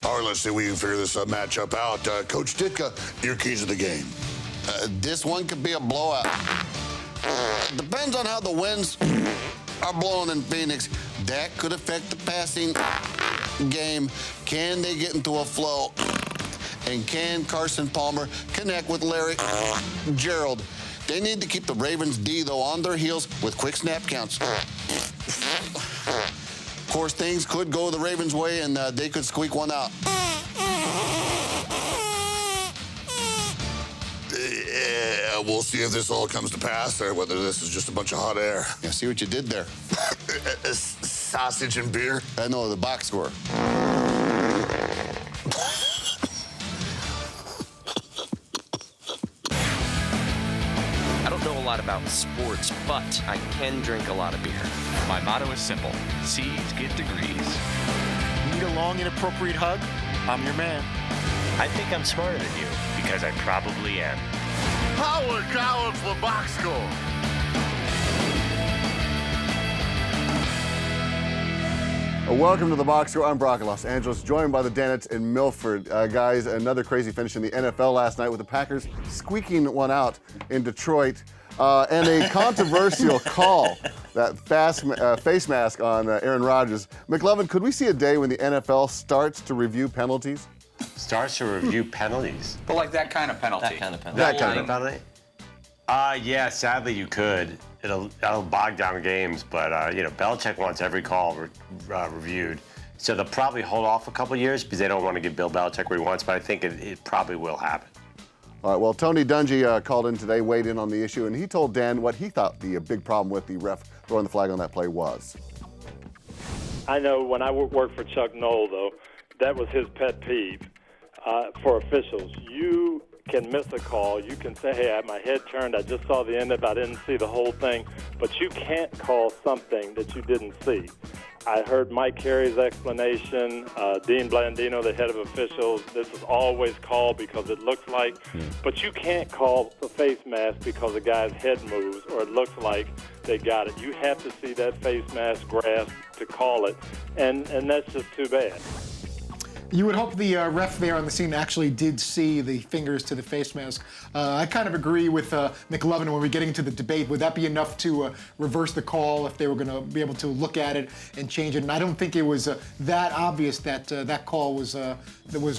All right, let's see if we can figure this matchup out. Coach Ditka, your keys to the game. This one could be a blowout. Depends on how the winds are blowing in Phoenix. That could affect the passing game. Can they get into a flow? And can Carson Palmer connect with Larry Gerald? They need to keep the Ravens D, though, on their heels with quick snap counts. Of course, things could go the Ravens' way, and they could squeak one out. Yeah, we'll see if this all comes to pass or whether this is just a bunch of hot air. Yeah, see what you did there? Sausage and beer? I know, the box score. I don't know a lot about sports, but I can drink a lot of beer. My motto is simple. C's get degrees. Need a long, inappropriate hug? I'm your man. I think I'm smarter than you because I probably am. Howard Collins for box score. Welcome to the Box Score. I'm Brock in Los Angeles, joined by the Danets in Milford. Guys, another crazy finish in the NFL last night with the Packers squeaking one out in Detroit. And a controversial call, that face mask on Aaron Rodgers. McLovin, could we see a day when the NFL starts to review penalties? Starts to review penalties. But like that kind of penalty. That kind of penalty. That kind of penalty? Yeah, sadly you could. That'll bog down games, but Belichick wants every call reviewed. So they'll probably hold off a couple years because they don't want to give Bill Belichick what he wants, but I think it probably will happen. All right, well, Tony Dungy called in today, weighed in on the issue, and he told Dan what he thought the big problem with the ref throwing the flag on that play was. I know when I worked for Chuck Noll, though, that was his pet peeve for officials. You can miss a call. You can say, hey, my head turned. I just saw the end of it. I didn't see the whole thing. But you can't call something that you didn't see. I heard Mike Carey's explanation, Dean Blandino, the head of officials. This is always called because it looks like. But you can't call the face mask because a guy's head moves or it looks like they got it. You have to see that face mask grasp to call it, and that's just too bad. You would hope the ref there on the scene actually did see the fingers to the face mask. I kind of agree with McLovin when we're getting to the debate. Would that be enough to reverse the call if they were going to be able to look at it and change it? And I don't think it was that obvious that that call was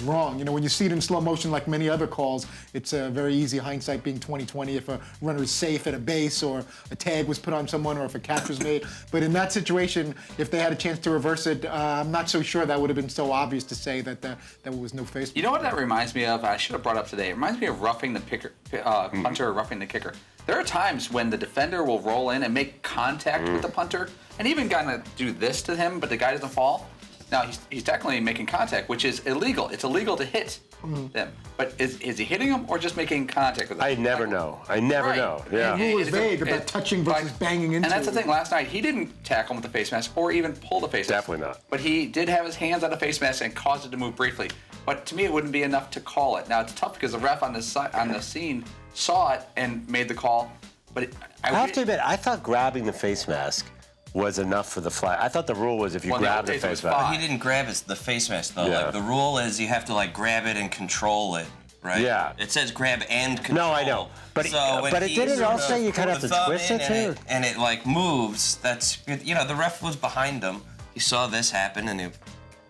wrong. You know, when you see it in slow motion like many other calls, it's very easy, hindsight being 20/20, if a runner is safe at a base or a tag was put on someone or if a catch was made. But in that situation, if they had a chance to reverse it, I'm not so sure that would have been so obvious to say that there was no face. You know what that reminds me of? I should have brought up today. It reminds me of roughing the punter or roughing the kicker. There are times when the defender will roll in and make contact with the punter and even kind of do this to him, but the guy doesn't fall. Now, he's technically making contact, which is illegal. It's illegal to hit them. But is he hitting them or just making contact with them? I never know. I never know. Yeah. The rule is vague about touching versus banging into. And that's the thing. Last night, he didn't tackle him with the face mask or even pull the face mask. Definitely not. But he did have his hands on the face mask and caused it to move briefly. But to me, it wouldn't be enough to call it. Now, it's tough because the ref on the scene saw it and made the call. But I have to admit, I thought grabbing the face mask was enough for the flag. I thought the rule was if you grab the face mask. But he didn't grab the face mask, though. Yeah. Like, the rule is you have to grab it and control it, right? Yeah. It says grab and control. No, I know. But but it didn't also you kind of have to twist it too. And it moves. That's the ref was behind him. He saw this happen and it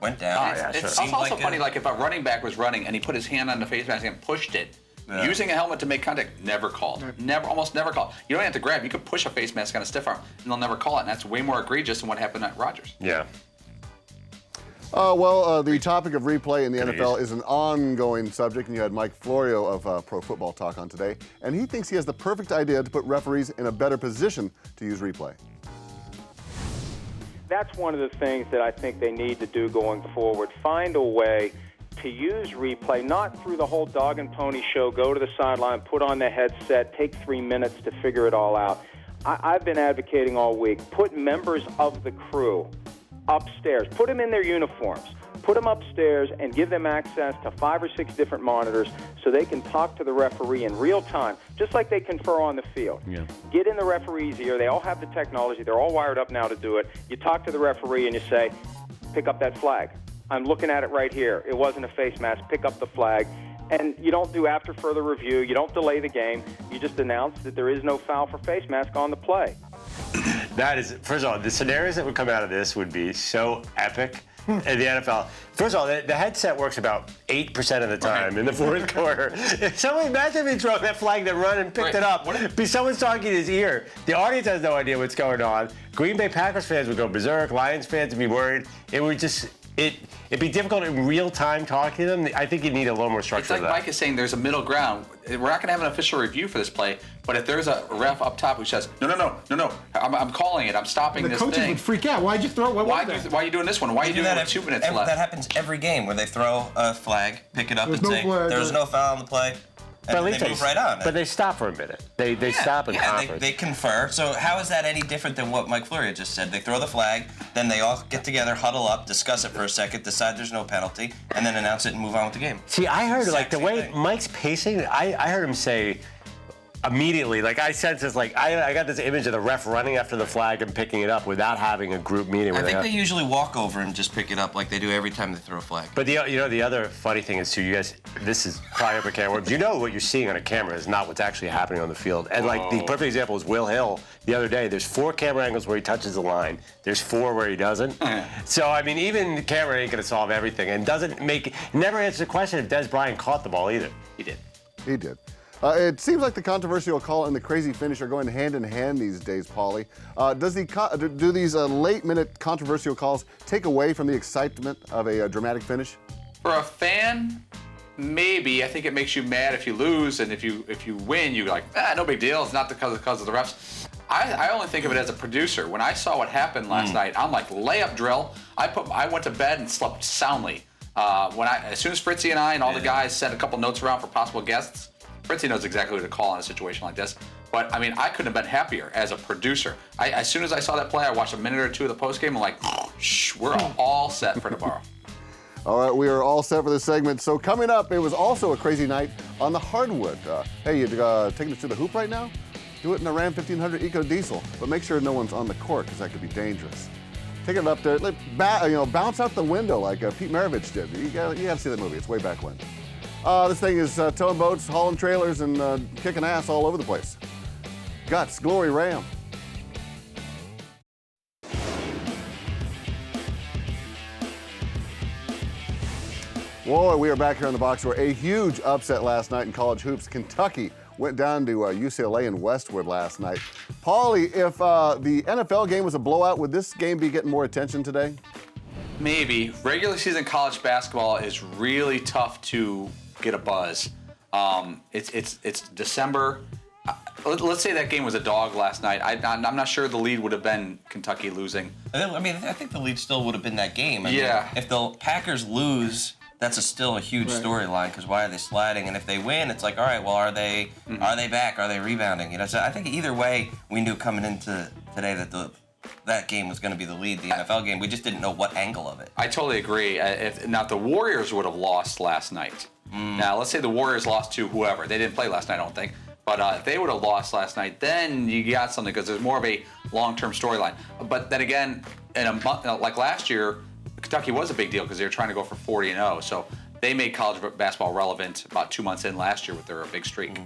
went down. Oh, yeah, sure. It's also funny, if a running back was running and he put his hand on the face mask and pushed it, using a helmet to make contact, never called. Almost never called. You don't have to grab. You could push a face mask on a stiff arm, and they'll never call it. And that's way more egregious than what happened at Rodgers. Yeah. The topic of replay in the NFL is an ongoing subject, and you had Mike Florio of Pro Football Talk on today, and he thinks he has the perfect idea to put referees in a better position to use replay. That's one of the things that I think they need to do going forward. Find a way to use replay, not through the whole dog and pony show, go to the sideline, put on the headset, take 3 minutes to figure it all out. I've been advocating all week, put members of the crew upstairs, put them in their uniforms, put them upstairs and give them access to 5 or 6 different monitors so they can talk to the referee in real time, just like they confer on the field. Yeah. Get in the referee's ear. They all have the technology. They're all wired up now to do it. You talk to the referee and you say, pick up that flag. I'm looking at it right here. It wasn't a face mask. Pick up the flag. And you don't do after further review. You don't delay the game. You just announce that there is no foul for face mask on the play. That is, first of all, the scenarios that would come out of this would be so epic in the NFL. First of all, the headset works about 8% of the time in the fourth quarter. Imagine if he throw that flag, then run and picked it up. Someone's talking in his ear. The audience has no idea what's going on. Green Bay Packers fans would go berserk. Lions fans would be worried. It would just, it'd be difficult in real time talking to them. I think you need a little more structure. It's like to that. Mike is saying, there's a middle ground. We're not going to have an official review for this play, but if there's a ref up top who says, no, I'm calling it, I'm stopping this thing. The coaches would freak out. Why'd you throw it? Why are you doing this one? Why are you doing it with 2 minutes left? That happens every game where they throw a flag, pick it up, and say, there's no foul on the play. And they move right on. But they stop for a minute. They stop and conference. They confer. So how is that any different than what Mike Florio just said? They throw the flag, then they all get together, huddle up, discuss it for a second, decide there's no penalty, and then announce it and move on with the game. See, I heard like the way Mike's pacing, I heard him say immediately, like I sense this, like I got this image of the ref running after the flag and picking it up without having a group meeting. I think they usually walk over and just pick it up like they do every time they throw a flag. But the other funny thing is too, you guys, this is probably up a camera. You know what you're seeing on a camera is not what's actually happening on the field. And like the perfect example is Will Hill the other day. There's 4 camera angles where he touches the line. There's 4 where he doesn't. So I mean, even the camera ain't gonna solve everything, and never answers the question if Des Bryant caught the ball either. He did. He did. It seems like the controversial call and the crazy finish are going hand in hand these days, Paulie. Do these late-minute controversial calls take away from the excitement of a dramatic finish? For a fan, maybe. I think it makes you mad if you lose, and if you win, you're like, no big deal. It's not because of the refs. I only think of it as a producer. When I saw what happened last night, I'm like, layup drill. I went to bed and slept soundly. As soon as Fritzy and I and all the guys sent a couple notes around for possible guests, Fritzy knows exactly who to call in a situation like this. But, I mean, I couldn't have been happier as a producer. As soon as I saw that play, I watched a minute or two of the postgame. I'm like, we're all set for tomorrow. All right, we are all set for this segment. So coming up, it was also a crazy night on the hardwood. Hey, you taking us to the hoop right now? Do it in a Ram 1500 Eco Diesel, but make sure no one's on the court because that could be dangerous. Take it up there, bounce out the window like Pete Maravich did. You got to see that movie. It's way back when. This thing is towing boats, hauling trailers, and kicking ass all over the place. Guts, glory, Ram. Whoa, we are back here on the box score. A huge upset last night in college hoops. Kentucky went down to UCLA in Westwood last night. Paulie, if the NFL game was a blowout, would this game be getting more attention today? Maybe. Regular season college basketball is really tough to get a buzz. It's December. Let's say that game was a dog last night. I'm not sure the lead would have been Kentucky losing. I think the lead still would have been that game. I mean, if the Packers lose, that's still a huge storyline because why are they sliding? And if they win, it's like, all right, well, are they back? Are they rebounding? So I think either way, we knew coming into today that that game was going to be the lead, the NFL game. We just didn't know what angle of it. I totally agree. If the Warriors would have lost last night. Now, let's say the Warriors lost to whoever. They didn't play last night, I don't think. But if they would have lost last night, then you got something because there's more of a long-term storyline. But then again, in a month like last year, Kentucky was a big deal because they were trying to go for 40-0. So they made college basketball relevant about 2 months in last year with their big streak.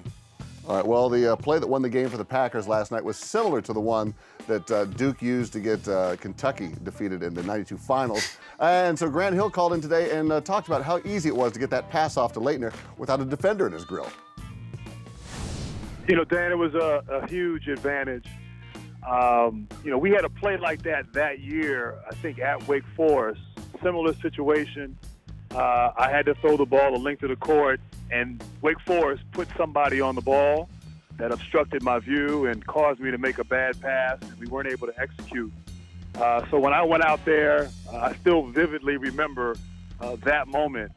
All right, well, the play that won the game for the Packers last night was similar to the one that Duke used to get Kentucky defeated in the '92 finals. And so Grant Hill called in today and talked about how easy it was to get that pass off to Laettner without a defender in his grill. You know, Dan, it was a huge advantage. We had a play like that year, I think, at Wake Forest. Similar situation. I had to throw the ball the length of the court, and Wake Forest put somebody on the ball that obstructed my view and caused me to make a bad pass, and we weren't able to execute. So when I went out there, I still vividly remember that moment,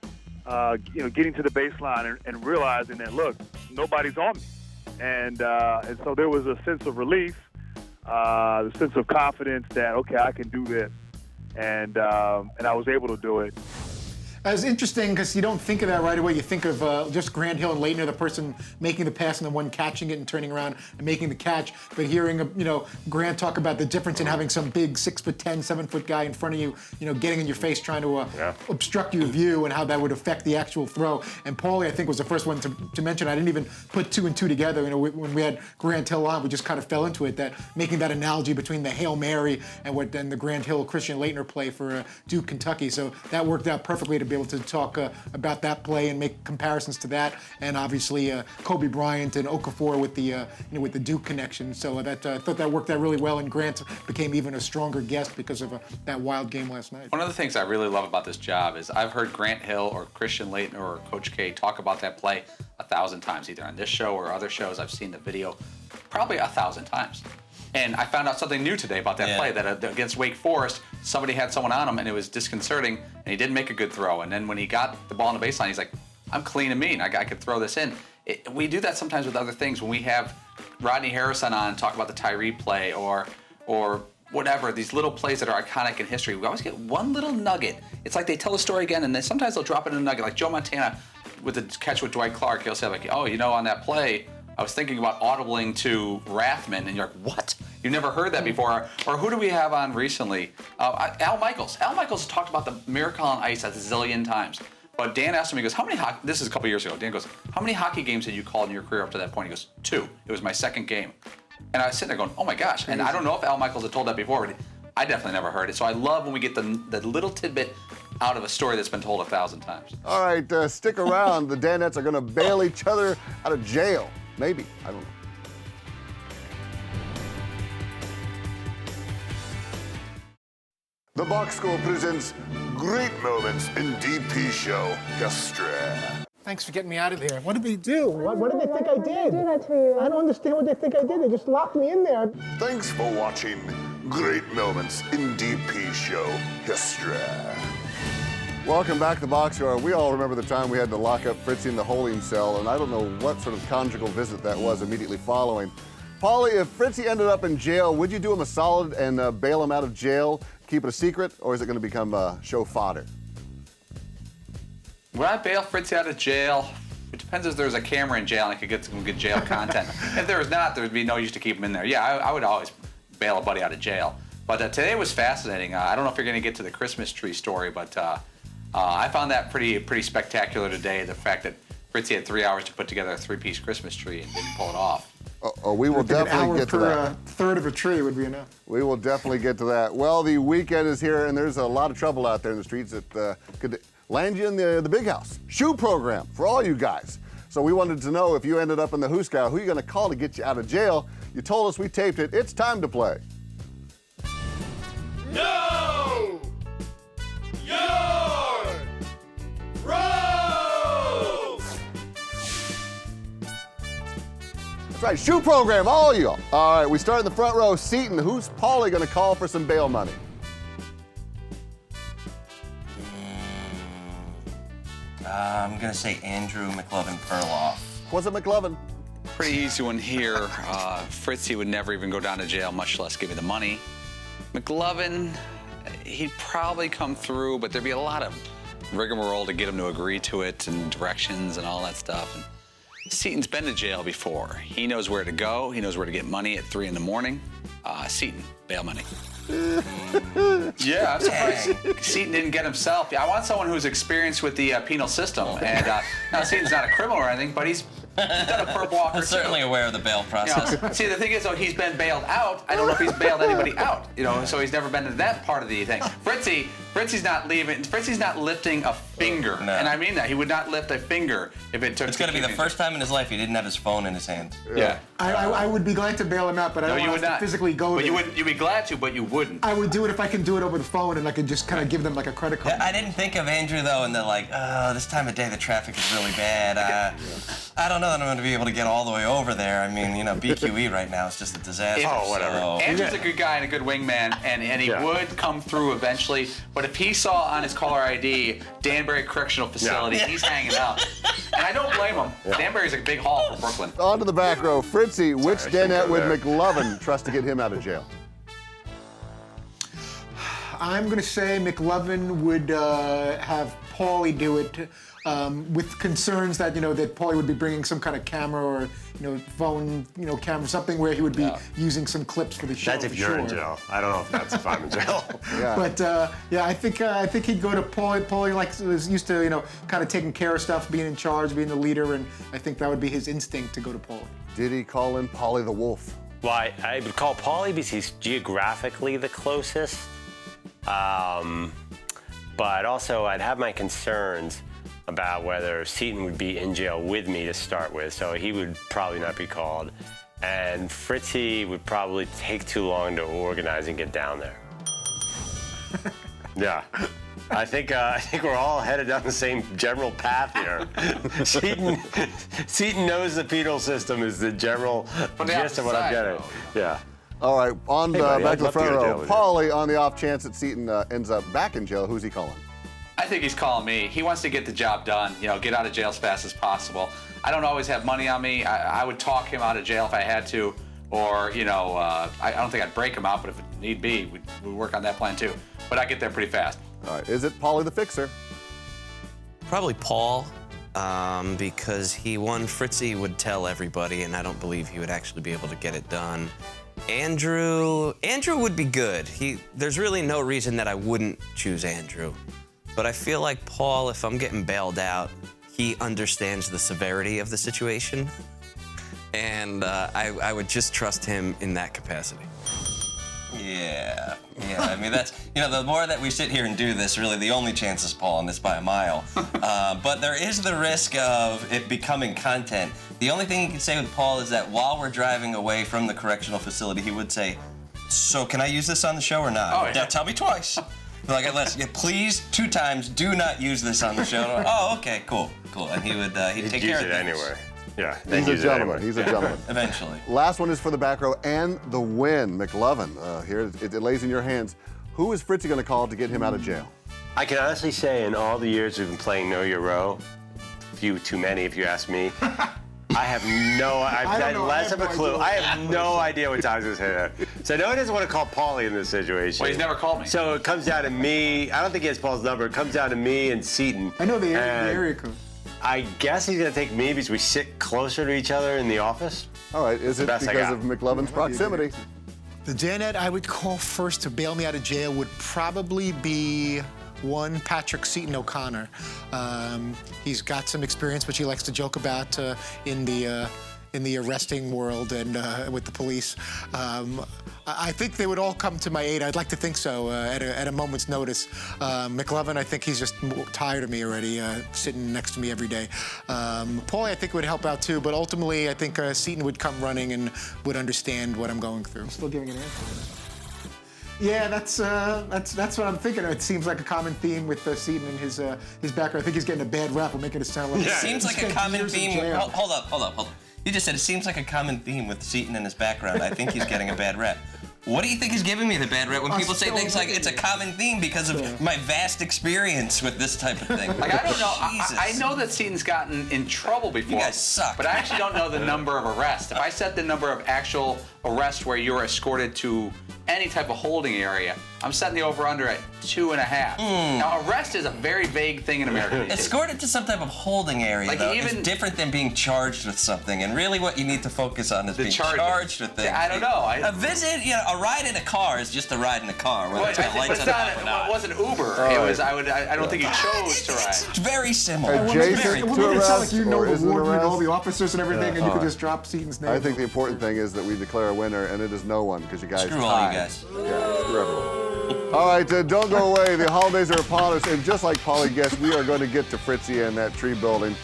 getting to the baseline and realizing that, look, nobody's on me. And so there was a sense of relief, a sense of confidence that, okay, I can do this. And I was able to do it. It's interesting because you don't think of that right away. You think of just Grant Hill and Laettner, the person making the pass and the one catching it and turning around and making the catch. But hearing Grant talk about the difference in having some big 6'10", 7-foot guy in front of you, getting in your face trying to obstruct your view and how that would affect the actual throw. And Paulie, I think, was the first one to mention. I didn't even put 2 and 2 together. When we had Grant Hill on, we just kind of fell into it. That making that analogy between the Hail Mary and what then the Grant Hill Christian Laettner play for Duke, Kentucky. So that worked out perfectly to be able to talk about that play and make comparisons to that, and obviously Kobe Bryant and Okafor with the Duke connection. So I thought that worked out really well, and Grant became even a stronger guest because of that wild game last night. One of the things I really love about this job is I've heard Grant Hill or Christian Laettner or Coach K talk about that play 1,000 times, either on this show or other shows. I've seen the video probably 1,000 times. And I found out something new today about that play, that against Wake Forest, somebody had someone on him, and it was disconcerting, and he didn't make a good throw. And then when he got the ball on the baseline, he's like, I'm clean and mean. I could throw this in. We do that sometimes with other things. When we have Rodney Harrison on talk about the Tyree play or whatever, these little plays that are iconic in history, we always get one little nugget. It's like they tell the story again, and then sometimes they'll drop it in a nugget. Like Joe Montana with the catch with Dwight Clark, he'll say, like, oh, on that play, I was thinking about audibling to Rathman, and you're like, what? You've never heard that before. Or who do we have on recently? Al Michaels. Al Michaels talked about the Miracle on Ice a zillion times. But Dan asked him, he goes, this is a couple years ago. Dan goes, how many hockey games had you called in your career up to that point? He goes, 2. It was my second game. And I was sitting there going, oh my gosh. And I don't know if Al Michaels had told that before, but I definitely never heard it. So I love when we get the little tidbit out of a story that's been told 1,000 times. All right, stick around. The Danettes are going to bail each other out of jail. Maybe. I don't know. The Box Score presents Great Moments in DP Show History. Thanks for getting me out of there. What did they do? What did they think I did? Do that to you. I don't understand what they think I did. They just locked me in there. Thanks for watching Great Moments in DP Show History. Welcome back to the Box Score. We all remember the time we had to lock up Fritzy in the holding cell, and I don't know what sort of conjugal visit that was immediately following. Paulie, if Fritzy ended up in jail, would you do him a solid and bail him out of jail, keep it a secret, or is it going to become show fodder? Would I bail Fritzy out of jail? It depends if there's a camera in jail and I could get some good jail content. If there was not, there would be no use to keep him in there. Yeah, I would always bail a buddy out of jail. But today was fascinating. I don't know if you're going to get to the Christmas tree story, but I found that pretty spectacular today, the fact that Fritzy had 3 hours to put together a 3-piece Christmas tree and didn't pull it off. We will definitely get to that. A third of a tree would be enough. We will definitely get to that. Well, the weekend is here, and there's a lot of trouble out there in the streets that could land you in the big house. Shoe program for all you guys. So we wanted to know if you ended up in the Hooskow, who are you going to call to get you out of jail? You told us, we taped it. It's time to play. No! Your row! That's right, shoe program, all of y'all. All right, we start in the front row. Seton, who's Paulie going to call for some bail money? I'm going to say Andrew McLovin-Perloff. Was it McLovin? Pretty easy one here. Fritzy would never even go down to jail, much less give you the money. McLovin, he'd probably come through, but there'd be a lot of rigmarole to get him to agree to it and directions and all that stuff. And Seton's been to jail before. He knows where to go. He knows where to get money at 3 in the morning. Seton, bail money. Yeah, I'm surprised Seton didn't get himself. I want someone who's experienced with the penal system. And now Seton's not a criminal or anything, but he's done a perp walk. I'm certainly aware of the bail process. You know, see, the thing is, though, he's been bailed out. I don't know if he's bailed anybody out. You know, so he's never been to that part of the thing. Fritzy's not leaving. Fritzy's not lifting a finger, No. And I mean that. He would not lift a finger if it took. It's going to be the first time in his life he didn't have his phone in his hand. Yeah. I would be glad to bail him out, but I don't want to physically go there. You'd be glad to, but you wouldn't. I would do it if I can do it over the phone and I could just kind of give them like a credit card. I didn't think of Andrew, though, and they're like, oh, this time of day the traffic is really bad. I don't know that I'm going to be able to get all the way over there. I mean, BQE right now is just a disaster. Oh, whatever. So. Andrew's a good guy and a good wingman, and he would come through eventually. But if he saw on his caller ID Danbury Correctional Facility, he's hanging out. And I don't blame him. Danbury's a big haul for Brooklyn. On to the back row. Fritzy, which Danette would McLovin trust to get him out of jail? I'm going to say McLovin would have Paulie do it with concerns that that Paulie would be bringing some kind of camera or phone camera, something where he would be using some clips for the show. That's if you're in jail. I don't know if that's if I'm in jail. But I think he'd go to Paulie. Paulie was used to kind of taking care of stuff, being in charge, being the leader, and I think that would be his instinct to go to Paulie. Did he call in Paulie the Wolf? Well, I would call Paulie because he's geographically the closest. But also, I'd have my concerns about whether Seaton would be in jail with me to start with, so he would probably not be called. And Fritzy would probably take too long to organize and get down there. Yeah. I think we're all headed down the same general path here. Seaton knows the penal system is the general gist of what I'm getting. Yeah. All right, back to the front row. With Paulie, on the off chance that Seaton ends up back in jail, who's he calling? I think he's calling me. He wants to get the job done, get out of jail as fast as possible. I don't always have money on me. I would talk him out of jail if I had to, or, I don't think I'd break him out, but if it need be, we'd work on that plan too. But I get there pretty fast. All right, is it Paulie the Fixer? Probably Paul, because he, Fritzy would tell everybody, and I don't believe he would actually be able to get it done. Andrew would be good. There's really no reason that I wouldn't choose Andrew. But I feel like Paul, if I'm getting bailed out, he understands the severity of the situation. And I would just trust him in that capacity. Yeah. I mean, that's, the more that we sit here and do this, really the only chance is Paul, and this by a mile. But there is the risk of it becoming content. The only thing you can say with Paul is that while we're driving away from the correctional facility, he would say, so can I use this on the show or not? Oh, yeah. Tell me twice. Like, please, 2 times, do not use this on the show. Oh, okay, cool. And he'd take care of it anyway. Yeah, he's a gentleman. He's a gentleman. Eventually. Last one is for the back row and the win. McLovin, here it lays in your hands. Who is Fritzy going to call to get him out of jail? I can honestly say in all the years we've been playing Know Your Row, few too many if you ask me, I've had less of a clue. I have no idea what time to say that. So I know he doesn't want to call Paulie in this situation. Well, he's never called me. So it comes down to me. I don't think he has Paul's number. It comes down to me and Seaton. I know the area code. I guess he's going to take me because we sit closer to each other in the office. All right, is it because of McLovin's proximity? The Janet I would call first to bail me out of jail would probably be one Patrick Seaton O'Connor. He's got some experience, which he likes to joke about in the arresting world and with the police. I think they would all come to my aid. I'd like to think so at a moment's notice. McLovin, I think he's just tired of me already, sitting next to me every day. Paulie, I think, would help out too, but ultimately, I think Seaton would come running and would understand what I'm going through. I'm still giving an answer. Yeah, that's what I'm thinking. It seems like a common theme with Seaton and his background. I think he's getting a bad rap. We're making it sound like it seems like a common theme. Hold up. You just said it seems like a common theme with Seaton and his background. I think he's getting a bad rep. What do you think is giving me the bad rep when people say things like it's a common theme because of my vast experience with this type of thing? Like, I don't know. I know that Seaton's gotten in trouble before. You guys suck. But I actually don't know the number of arrests. If I set the number of actual arrests where you're escorted to any type of holding area, I'm setting the over-under at 2.5. Now, arrest is a very vague thing in America. Escorted to some type of holding area, like, though, is different than being charged with something. And really what you need to focus on is being charged with things. Yeah, I don't know. A visit, a ride in a car is just a ride in a car. Whether it's got lights on it wasn't Uber. It was. I don't think you chose to ride. It's very similar. Adjacent to arrest, you know or the warden and all arrest? the officers and everything, and you could just drop Seaton's name. I think the important thing is that we declare a winner, and it is no one, because you guys Screw tied. all you guys. Yeah, screw everyone. All right, don't go away. The holidays are upon us, and just like Paulie guessed, we are going to get to Fritzy and that tree building.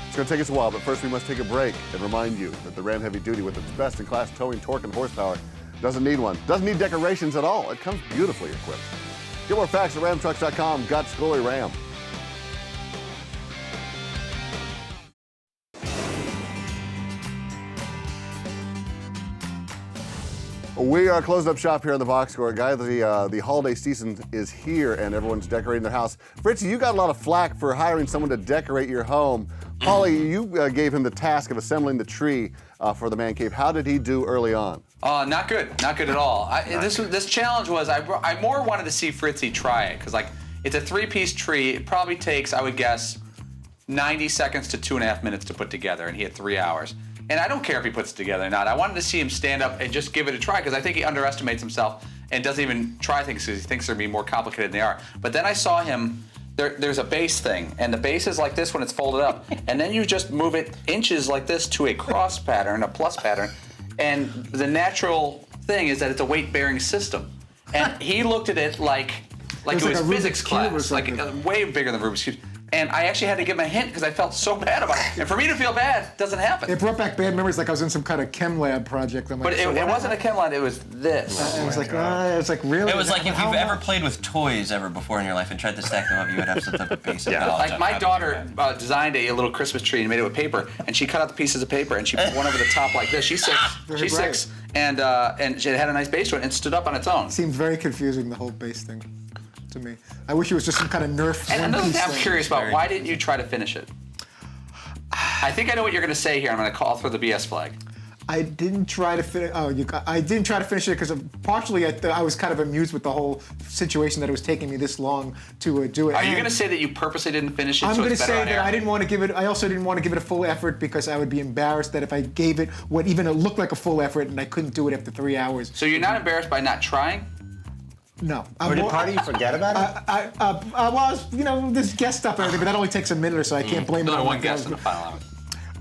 It's going to take us a while, but first we must take a break and remind you that the Ram Heavy Duty, with its best-in-class towing torque and horsepower, doesn't need one. Doesn't need decorations at all. It comes beautifully equipped. Get more facts at ramtrucks.com. Guts, glory, Ram. We are closing up shop here on the box score. Guy, the holiday season is here and everyone's decorating their house. Fritzy, you got a lot of flack for hiring someone to decorate your home. Paulie, you gave him the task of assembling the tree for the man cave. How did he do early on? Not good at all. This challenge was I more wanted to see Fritzy try it because It's a 3-piece tree. It probably takes, I would guess, 90 seconds to 2.5 minutes to put together, and he had 3 hours. And I don't care if he puts it together or not. I wanted to see him stand up and just give it a try, because I think he underestimates himself and doesn't even try things because he thinks they're being more complicated than they are. But then I saw him, there's a base thing, and the base is like this when it's folded up, and then you just move it inches like this to a cross pattern, a plus pattern, and the natural thing is that it's a weight-bearing system. And he looked at it like it was physics class, like way bigger than Rubik's Cube. And I actually had to give him a hint because I felt so bad about it. And for me to feel bad doesn't happen. It brought back bad memories, like I was in some kind of chem lab project. I'm like, but it wasn't a chem lab, it was this. It was like really? It was like if you've ever played with toys ever before in your life and tried to stack them up, you would have some type of basic knowledge. Like my daughter designed a little Christmas tree and made it with paper, and she cut out the pieces of paper and she put one over the top like this. She's 6. She's 6, and she had a nice base to it and stood up on its own. Seems very confusing, the whole base thing. To me, I wish it was just some kind of Nerf. And another thing I'm curious about: why didn't you try to finish it? I think I know what you're going to say here. I'm going to call through the BS flag. I didn't try to finish. I didn't try to finish it because partially I was kind of amused with the whole situation that it was taking me this long to do it. Are you going to say that you purposely didn't finish it? I'm going to say that I didn't want to give it. I also didn't want to give it a full effort because I would be embarrassed that if I gave it what even it looked like a full effort and I couldn't do it after 3 hours. So you're not embarrassed by not trying? No. Or did part of you forget about it? Well, there's guest stuff and everything, but that only takes a minute or so. I can't blame it on one guest in the final hour.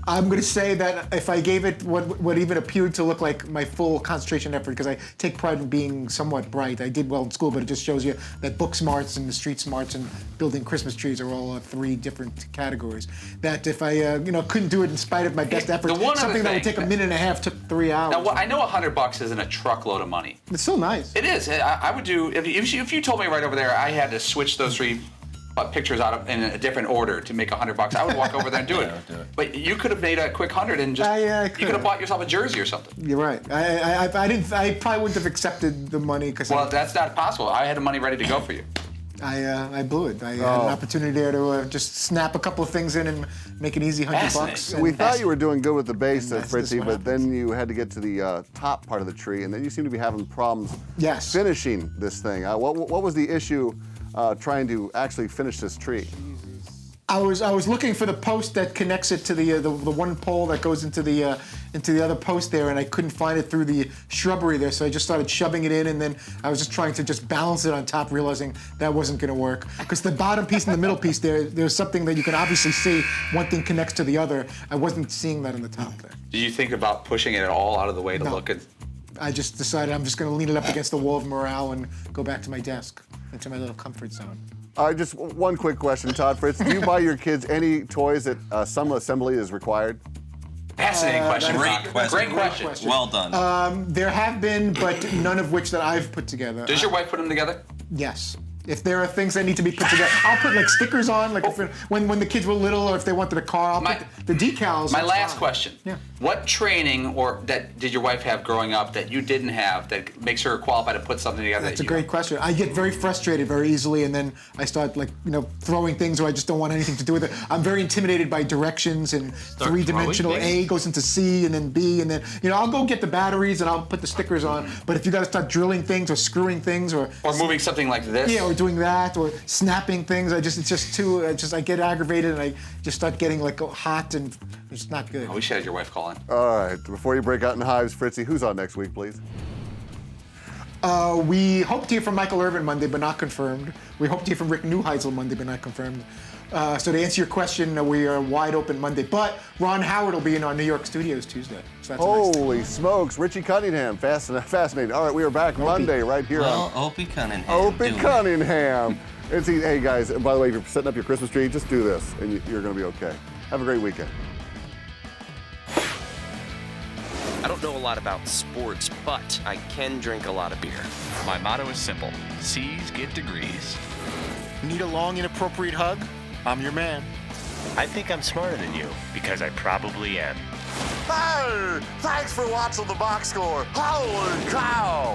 I'm going to say that if I gave it what even appeared to look like my full concentration effort, because I take pride in being somewhat bright. I did well in school, but it just shows you that book smarts and the street smarts and building Christmas trees are all 3 different categories. That if I couldn't do it in spite of my best effort, something that would take a minute and a half took 3 hours. Now, I know $100 isn't a truckload of money. It's still nice. It is. I would do if you told me right over there I had to switch those 3 pictures out of in a different order to make $100. I would walk over there and do it. But you could have made a quick 100 and just you could have bought yourself a jersey or something. You're right. I probably wouldn't have accepted the money because. Well, that's not possible. I had the money ready to go for you. I blew it. I had an opportunity there to just snap a couple of things in and make an easy $100. We thought you were doing good with the base, Fritzy, but then you had to get to the top part of the tree, and then you seem to be having problems finishing this thing. What was the issue trying to actually finish this tree? I was looking for the post that connects it to the one pole that goes into the other post there, and I couldn't find it through the shrubbery there, so I just started shoving it in, and then I was just trying to just balance it on top, realizing that wasn't going to work. Because the bottom piece and the middle piece there's something that you can obviously see. One thing connects to the other. I wasn't seeing that on the top there. Did you think about pushing it at all out of the way to look at? I just decided I'm just going to lean it up against the wall of morale and go back to my desk, into my little comfort zone. Just one quick question, Todd Fritz. Do you buy your kids any toys that some assembly is required? Fascinating question. Great question. Well done. There have been, but none of which that I've put together. Does your wife put them together? Yes. If there are things that need to be put together, I'll put like stickers on, like when the kids were little, or if they wanted a car, I'll put the decals. My last question. Yeah. What training did your wife have growing up that you didn't have that makes her qualified to put something together? That's a great question. I get very frustrated very easily, and then I start throwing things, or I just don't want anything to do with it. I'm very intimidated by directions and 3-dimensional. A goes into C and then B, and then I'll go get the batteries and I'll put the stickers on. But if you got to start drilling things or screwing things or moving something like this, or doing that or snapping things, it's just too. I get aggravated and I just start getting hot and it's not good. Oh, we should have your wife call in. All right, before you break out in hives, Fritzy, who's on next week, please? We hope to hear from Michael Irvin Monday, but not confirmed. We hope to hear from Rick Neuheisel Monday, but not confirmed. So to answer your question, we are wide open Monday, but Ron Howard will be in our New York studios Tuesday. So that's Holy smokes, Richie Cunningham, fascinating. All right, we are back Monday right here on Opie Cunningham. Opie Cunningham. Hey guys, by the way, if you're setting up your Christmas tree, just do this, and you're going to be okay. Have a great weekend. I don't know a lot about sports, but I can drink a lot of beer. My motto is simple. C's get degrees. Need a long, inappropriate hug? I'm your man. I think I'm smarter than you, because I probably am. Hey, thanks for watching the box score. Holy cow!